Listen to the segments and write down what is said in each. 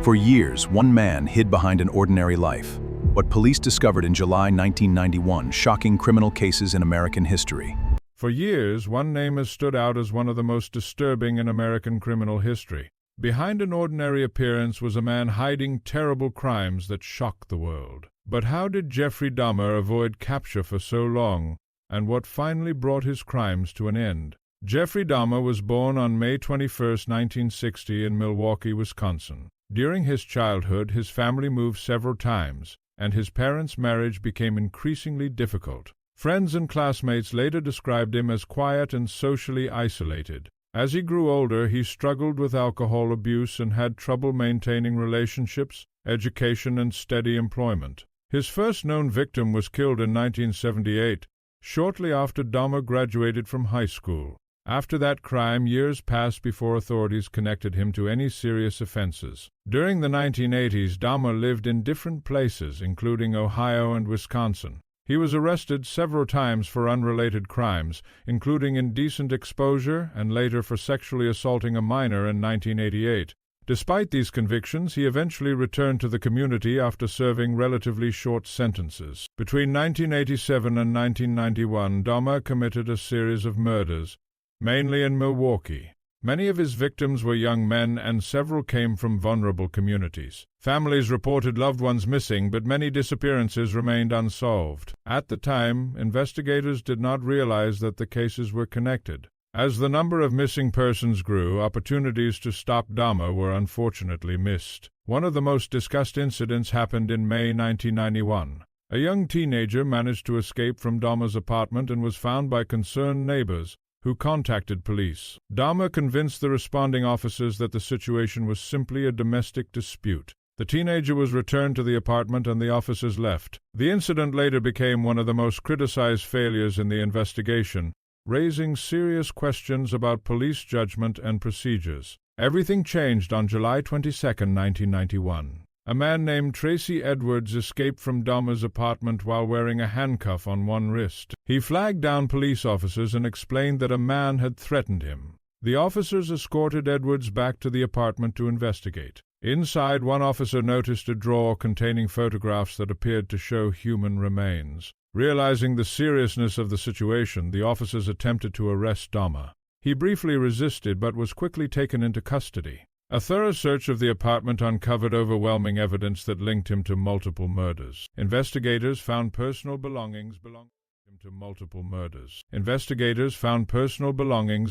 For years, one man hid behind an ordinary life. What police discovered in July 1991, shocking criminal cases in American history. For years, one name has stood out as one of the most disturbing in American criminal history. Behind an ordinary appearance was a man hiding terrible crimes that shocked the world. But how did Jeffrey Dahmer avoid capture for so long, and what finally brought his crimes to an end? Jeffrey Dahmer was born on May 21, 1960 in Milwaukee, Wisconsin. During his childhood, his family moved several times, and his parents' marriage became increasingly difficult. Friends and classmates later described him as quiet and socially isolated. As he grew older, he struggled with alcohol abuse and had trouble maintaining relationships, education, and steady employment. His first known victim was killed in 1978, shortly after Dahmer graduated from high school. After that crime, years passed before authorities connected him to any serious offenses. During the 1980s, Dahmer lived in different places, including Ohio and Wisconsin. He was arrested several times for unrelated crimes, including indecent exposure and later for sexually assaulting a minor in 1988. Despite these convictions, he eventually returned to the community after serving relatively short sentences. Between 1987 and 1991, Dahmer committed a series of murders, mainly in Milwaukee. Many of his victims were young men, and several came from vulnerable communities. Families reported loved ones missing, but many disappearances remained unsolved. At the time, investigators did not realize that the cases were connected. As the number of missing persons grew, opportunities to stop Dahmer were unfortunately missed. One of the most discussed incidents happened in May 1991. A young teenager managed to escape from Dahmer's apartment and was found by concerned neighbors, who contacted police. Dahmer convinced the responding officers that the situation was simply a domestic dispute. The teenager was returned to the apartment and the officers left. The incident later became one of the most criticized failures in the investigation, raising serious questions about police judgment and procedures. Everything changed on July 22, 1991. A man named Tracy Edwards escaped from Dahmer's apartment while wearing a handcuff on one wrist. He flagged down police officers and explained that a man had threatened him. The officers escorted Edwards back to the apartment to investigate. Inside, one officer noticed a drawer containing photographs that appeared to show human remains. Realizing the seriousness of the situation, the officers attempted to arrest Dahmer. He briefly resisted but was quickly taken into custody. A thorough search of the apartment uncovered overwhelming evidence that linked him to multiple murders. Investigators found personal belongings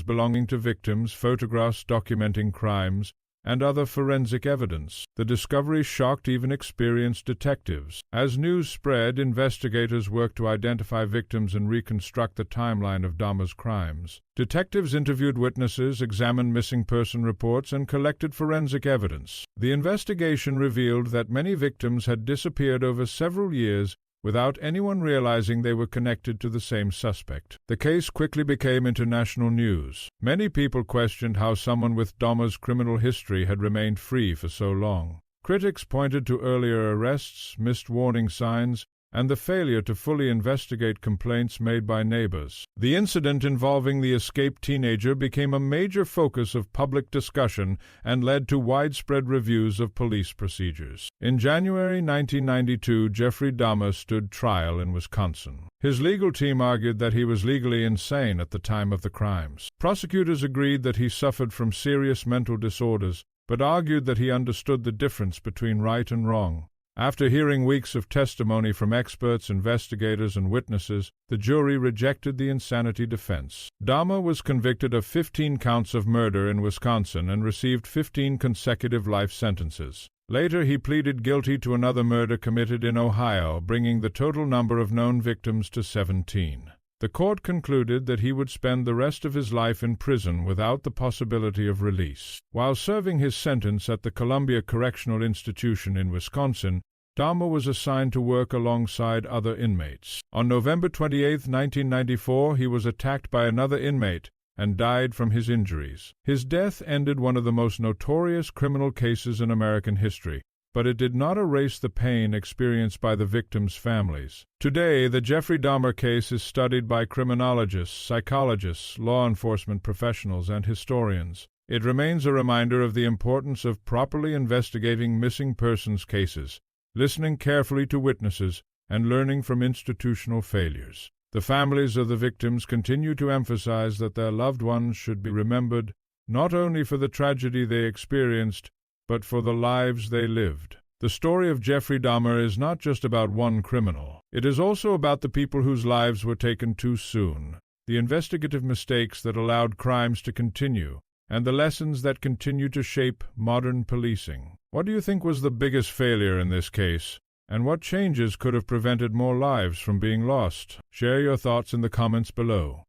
belonging to victims, photographs documenting crimes, and other forensic evidence. The discovery shocked even experienced detectives. As news spread, investigators worked to identify victims and reconstruct the timeline of Dahmer's crimes. Detectives interviewed witnesses, examined missing person reports, and collected forensic evidence. The investigation revealed that many victims had disappeared over several years without anyone realizing they were connected to the same suspect. The case quickly became international news. Many people questioned how someone with Dahmer's criminal history had remained free for so long. Critics pointed to earlier arrests, missed warning signs, and the failure to fully investigate complaints made by neighbors. The incident involving the escaped teenager became a major focus of public discussion and led to widespread reviews of police procedures. In January 1992, Jeffrey Dahmer stood trial in Wisconsin. His legal team argued that he was legally insane at the time of the crimes. Prosecutors agreed that he suffered from serious mental disorders, but argued that he understood the difference between right and wrong. After hearing weeks of testimony from experts, investigators, and witnesses, the jury rejected the insanity defense. Dahmer was convicted of 15 counts of murder in Wisconsin and received 15 consecutive life sentences. Later, he pleaded guilty to another murder committed in Ohio, bringing the total number of known victims to 17. The court concluded that he would spend the rest of his life in prison without the possibility of release. While serving his sentence at the Columbia Correctional Institution in Wisconsin, Dahmer was assigned to work alongside other inmates. On November 28, 1994, he was attacked by another inmate and died from his injuries. His death ended one of the most notorious criminal cases in American history, but it did not erase the pain experienced by the victims' families. Today, the Jeffrey Dahmer case is studied by criminologists, psychologists, law enforcement professionals, and historians. It remains a reminder of the importance of properly investigating missing persons cases, listening carefully to witnesses, and learning from institutional failures. The families of the victims continue to emphasize that their loved ones should be remembered not only for the tragedy they experienced, but for the lives they lived. The story of Jeffrey Dahmer is not just about one criminal. It is also about the people whose lives were taken too soon, the investigative mistakes that allowed crimes to continue, and the lessons that continue to shape modern policing. What do you think was the biggest failure in this case? And what changes could have prevented more lives from being lost? Share your thoughts in the comments below.